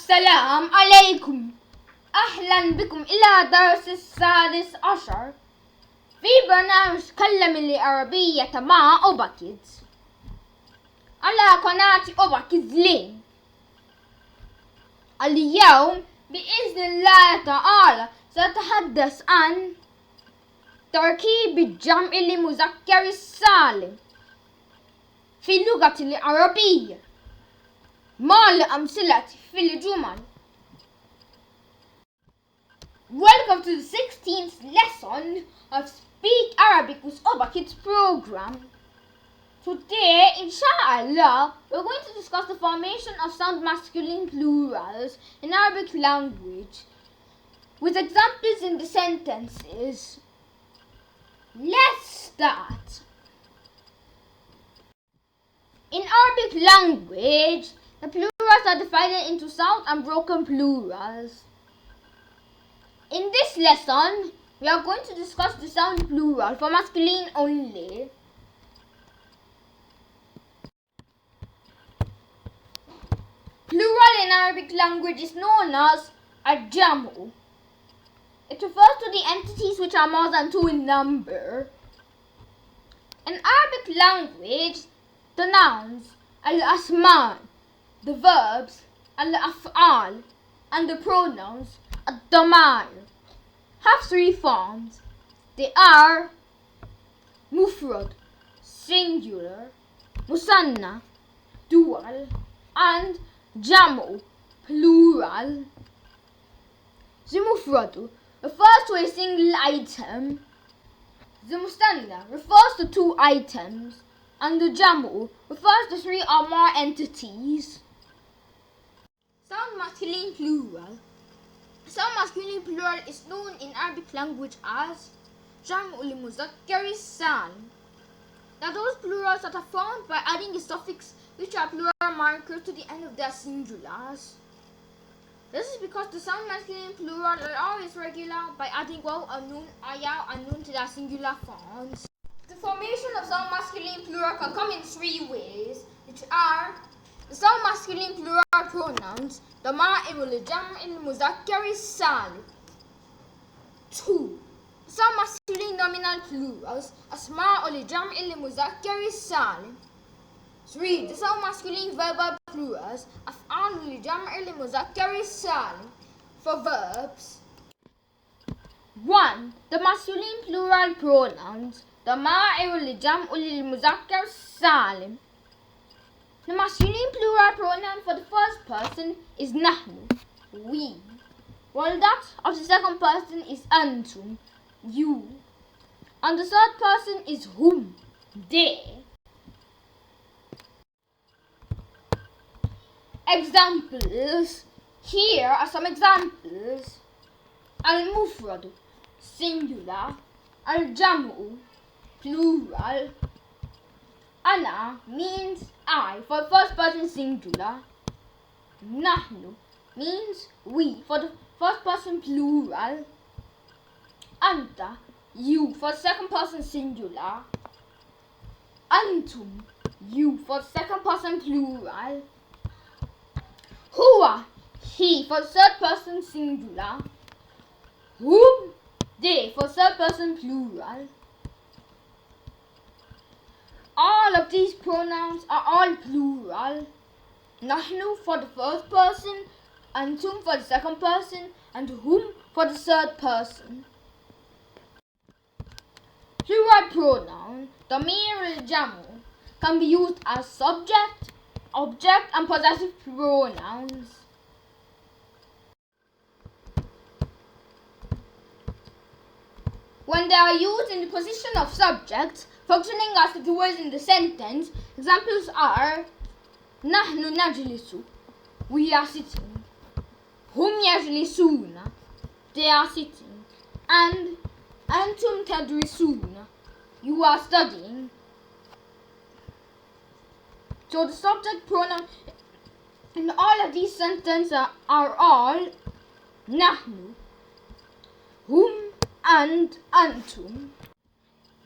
السلام عليكم. أهلا بكم إلى درس السادس عشر في برنامج كلم العربية مع ObaKids على قناة ObaKids Link. اليوم بإذن الله تعالى سأتحدث عن تركيب الجمع المذكر السالم في اللغة العربية مع الأمثلة في الجمل. Welcome to the 16th lesson of Speak Arabic with ObaKids program. Today, inshallah, we're going to discuss the formation of sound masculine plurals in Arabic language with examples in the sentences. Let's start. In Arabic language, the plurals are divided into sound and broken plurals. In this lesson, we are going to discuss the sound plural for masculine only. Plural in Arabic language is known as al-jam'u. It refers to the entities which are more than two in number. In Arabic language, the nouns, al-asma', the verbs, al-af'al, and the pronouns, ad-dama'ir, have three forms. They are mufrad, singular, musanna, dual, and jam'u, plural. The mufrad refers to a single item. The musanna refers to two items. And the jam'u refers to three or more entities. Sound masculine plural. Sound masculine plural is known in Arabic language as جمع المذكر السالم. Now those plurals that are formed by adding a suffix which are plural markers to the end of their singulars. This is because the sound masculine plurals are always regular by adding waw or nun or ya or nun to their singular forms. The formation of sound masculine plural can come in three ways, which are the sound masculine plural pronouns, ضمائر الجمع المذكر السالم. 2. The sound masculine nominal plurals, أسماء الجمع المذكر السالم. 3. The sound masculine verbal plurals, أفعال الجمع المذكر السالم. For verbs. 1. The masculine plural pronouns, ضمائر الجمع للمذكر السالم. The masculine plural pronoun for the first person is نحن, we, while that of the second person is أنتم, you, and the third person is هم, they. Examples. Here are some examples. Al-mufrad, singular. Al-jam'u, plural. Ana means I for the first person singular. Nahnu means we for the first person plural. Anta, you for the second person singular. Antum, you for the second person plural. Huwa, he for the third person singular. Hum, they for third person plural. All of these pronouns are all plural. Nahnu for the first person, Antum for the second person, and Hum for the third person. Plural pronoun, ضمير الجمع, can be used as subject, object, and possessive pronouns. When they are used in the position of subjects, functioning as the words in the sentence, examples are نحن نجلس, we are sitting. هم يجلسون, they are sitting. And أنتم تدرسون, you are studying. So the subject pronoun in all of these sentences are all نحن, هم, and أنتم.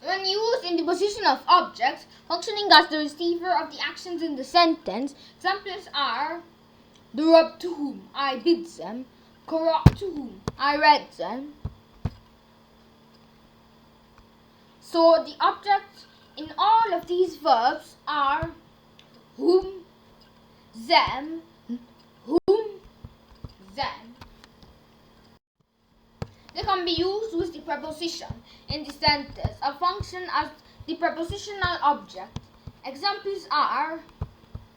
When used in the position of objects, functioning as the receiver of the actions in the sentence, examples are ضربت whom, I beat them. قرأت whom, I read them. So the objects in all of these verbs are whom, them, them. They can be used with the preposition in the sentence, a function as the prepositional object. Examples are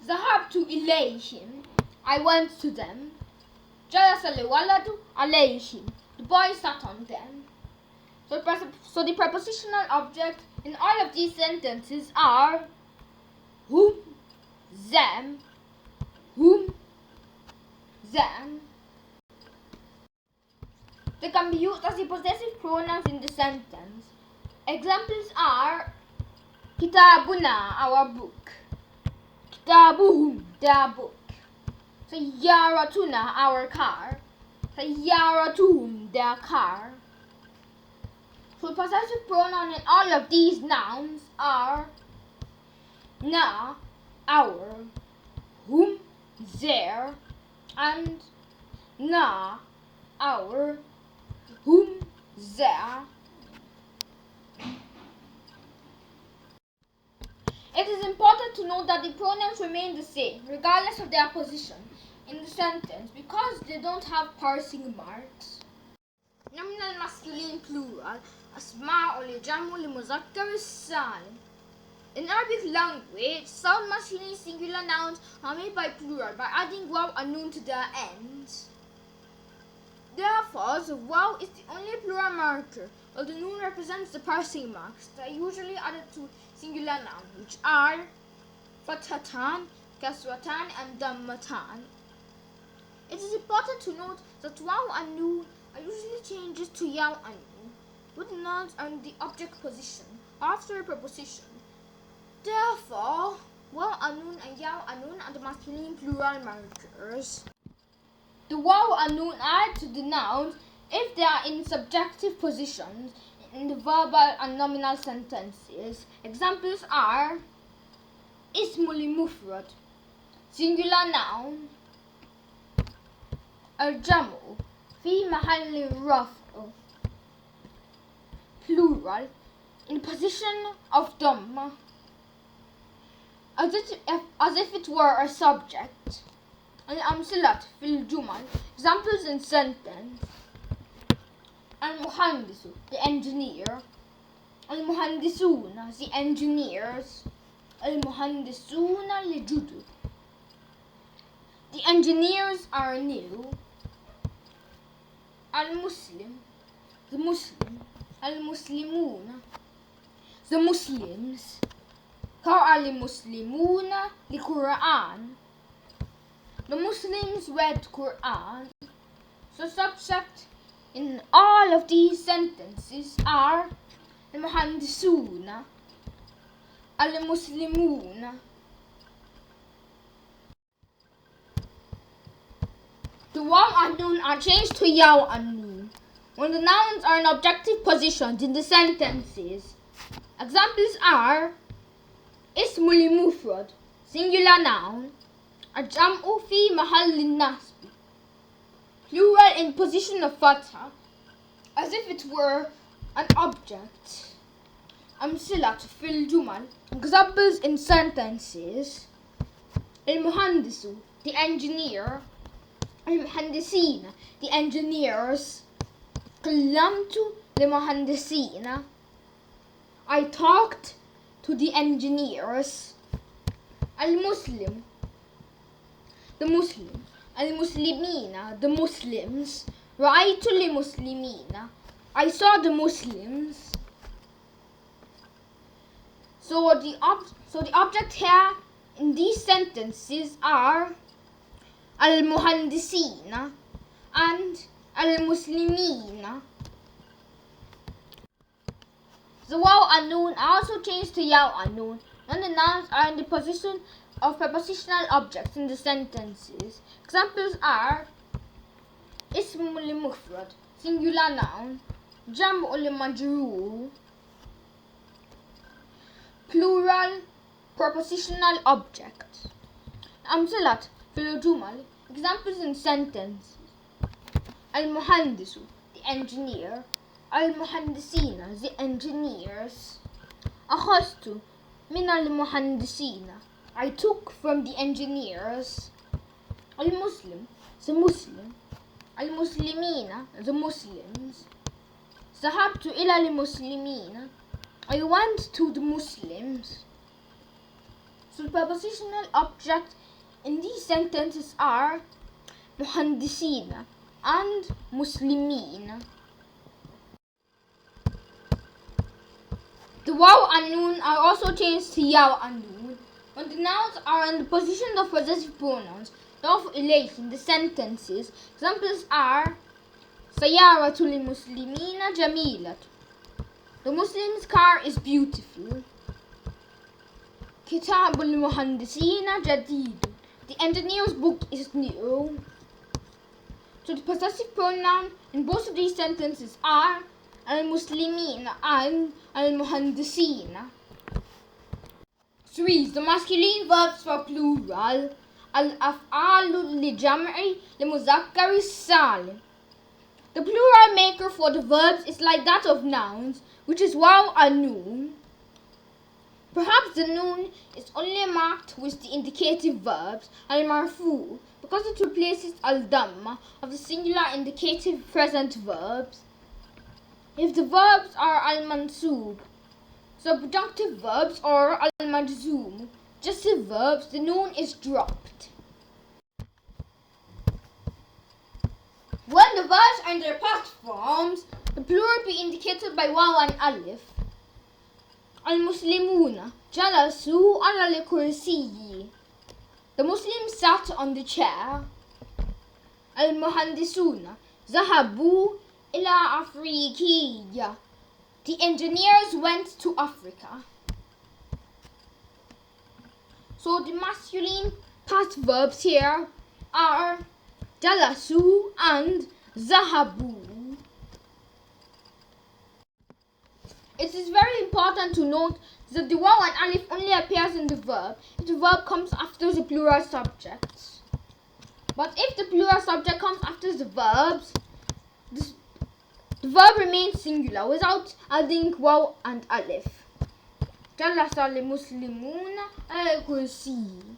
ذهبت إليهم, I went to them. جلس الولد عليهم, the boy sat on them. So the prepositional object in all of these sentences are whom, them, They can be used as the possessive pronouns in the sentence. Examples are كتابنا, our book. كتابهم, their book. سيارتنا, our car. سيارتهم, their car. So possessive pronoun in all of these nouns are na, our, whom, their, and na, our, whom, their. It is important to note that the pronouns remain the same regardless of their position in the sentence because they don't have parsing marks. Nominal masculine plural أسماء لجمع المذكر السالم. In Arabic language, some masculine singular nouns are made by plural by adding waw and noon to their ends. Therefore, the waw is the only plural marker, while the noon represents the parsing marks that are usually added to singular nouns, which are fathatan, kasratan, and dammatan. It is important to note that waw and noon are usually changes to yaw and noon, with nouns are in the object position after a preposition. Therefore, waw and noon and yaw and noon are the masculine plural markers. The waw and noon are added to the nouns if they are in subjective positions in the verbal and nominal sentences. Examples are اسم لمفرد, singular noun. الجمع في محل رفع, plural, in position of dhamma, as if it were a subject. الأمثلة في الجمل, examples in sentence. المهندس, the engineer. المهندسون, the engineers. المهندسون الجدد, the engineers are new. المسلم, the Muslim. المسلمون, the Muslims. قرأ المسلمون القرآن, the Muslims read Quran. So subject in all of these sentences are المهندسون, المسلمون. The waw and noon are changed to yaw and noon when the nouns are in objective positions in the sentences. Examples are اسم لمفرد, singular noun. الجمع في محل النصب, plural in position of fatha, as if it were an object. أمثلة في الجمل, examples in sentences. المهندس, the engineer. المهندسين, the engineers. كلمت المهندسين, I talked to the engineers. المسلم, the Muslim. المسلمين, the Muslims. رأيت المسلمين, I saw the Muslims. So the object here in these sentences are المهندسين and المسلمين. The waw and noon are also changed to yaw and noon when the nouns are in the position of prepositional objects in the sentences. Examples are اسم لمفرد, singular noun. جمع لمجرور, plural prepositional object. أمثلة في الجمل. Examples in sentences. المهندس, the engineer. المهندسين, the engineers. أخذت من المهندسين, I took from the engineers. المسلم, the Muslim. المسلمين, the Muslims. ذهبت إلى المسلمين, I went to the Muslims. So the prepositional objects in these sentences are مهندسين and مسلمين. The waw and noon are also changed to yaw and noon when the nouns are in the position of possessive pronouns of elation. The sentences. Examples are سيارة المسلمين جميلة. The Muslim's car is beautiful. كتاب المهندسين جديد. The engineer's book is new. So the possessive pronoun in both of these sentences are المسلمين and المهندسين. 3. The masculine verbs for plural. الأفعال لجمع المذكر السالم. The plural maker for the verbs is like that of nouns, which is waw and noon. Perhaps the noon is only marked with the indicative verbs al-marfu because it replaces al-damma of the singular indicative present verbs. If the verbs are al-mansub, subjunctive verbs, or al-majzoom, adjective verbs, the noon is dropped. When the verbs are in their past forms, the plural be indicated by waw and alif. Al-Muslimuna jalasu ala al-kursiyi. The Muslims sat on the chair. Al-Muhandisuna zahabu ila Afrikiya. The engineers went to Africa. So the masculine past verbs here are jalasu and zahabu. It is very important to note that the waw and alif only appears in the verb if the verb comes after the plural subjects. But if the plural subject comes after the verbs, the verb remains singular without adding waw and alif. Jalasa al-Muslimuna al-kursi.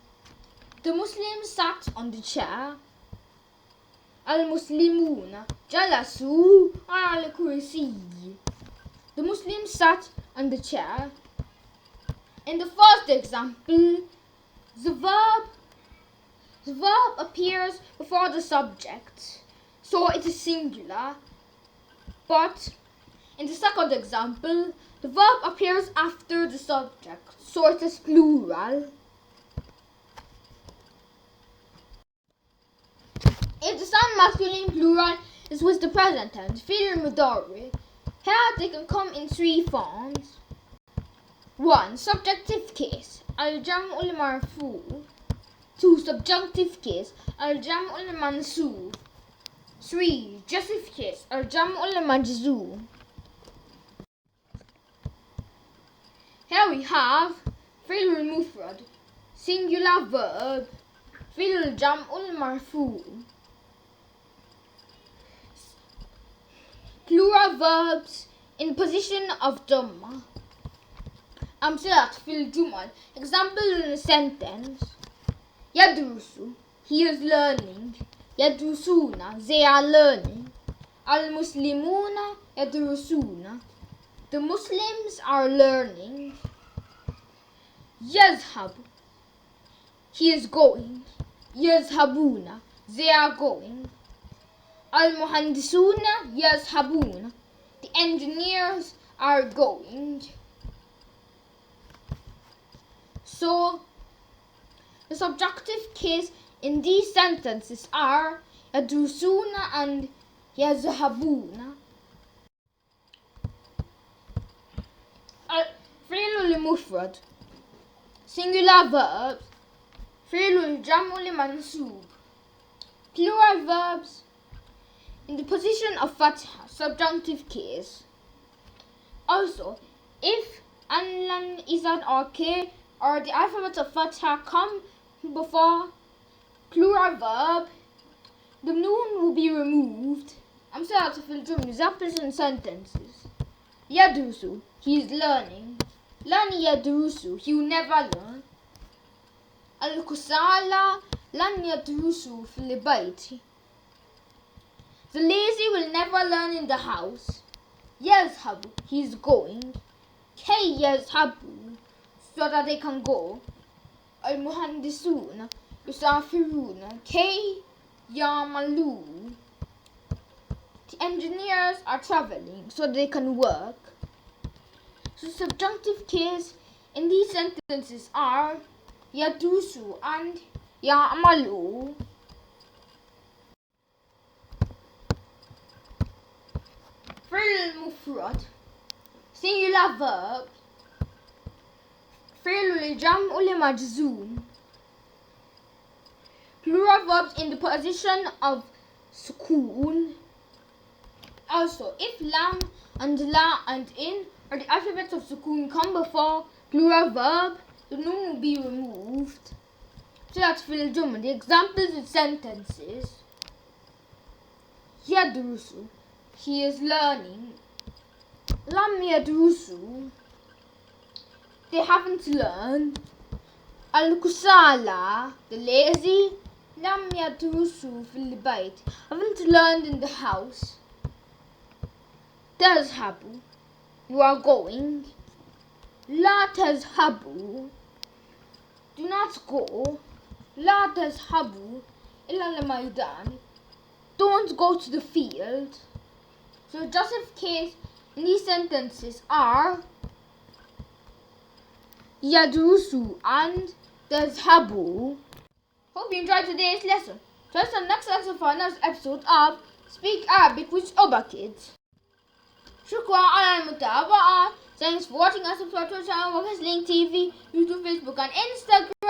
The Muslims sat on the chair. Al-Muslimuna jalasu al-kursi. The Muslims sat on the chair. In the first example, the verb appears before the subject, so it is singular. But in the second example, the verb appears after the subject, so it is plural. If the sound masculine plural is with the present tense, fi'l mudari, here they can come in 3 forms. 1. Subjunctive case, al-jam'u al-marfu. 2. Subjunctive case, al-jam'u al-mansub. 3. Jussive case, al-jam'u al-majzoom. Here we have fi'l al-mufrad, singular verb, fi'l al-jam'u al-marfu. Plural verbs in position of dhamma. Amsilat fil jumal. Example in a sentence. Yadrusu, he is learning. Yadrusuna, they are learning. Al-Muslimuna yadrusuna, the Muslims are learning. Yazhab, he is going. Yazhabuna, they are going. Al-Muhandisuna yazhabuna, the engineers are going. So, the subjunctive case in these sentences are yadrusuna and yazhabuna. Fi'l al-mufrad, singular verbs, fi'l al-jam'u al-mansub. Plural verbs in the position of fatha, subjunctive case. Also, if an, lan, izan, or k or the alphabet of fatha come before plural verb, the noun will be removed. أمثلة في الجمل, examples and sentences. يدرس, he is learning. لن يدرس, he will never learn. الكسالى لن يدرسوا في البيت. The lazy will never learn in the house. يذهب, he is going. كي يذهبوا, so that they can go. المهندسون يسافرون كي يعملوا. The engineers are traveling so they can work. So subjunctive case in these sentences are يدرس and يعمل. فعل المفرد singular verb فعل الجمع لمجزوم. Plural verbs in the position of سكون. Also, if lam and la and in or the alphabets of sukun come before plural verb, the noun will be removed. So that's fill الجمل. The examples and sentences. يدرس, he is learning. لم يدرسوا, they haven't learned. الكسالى, the lazy. لم يدرسوا في البيت, haven't learned in the house. تذهب, you are going. لا تذهبوا, do not go. لا تذهبوا إلى الميدان, don't go to the field. So adjective case in these sentences are يدرس and تذهب. Hope you enjoyed today's lesson. Join us on the next lesson for another episode of Speak Arabic with ObaKids. شكرا على المتابعة. Thanks for watching us. Subscribe to our channel ObaKids Link TV, YouTube, Facebook and Instagram.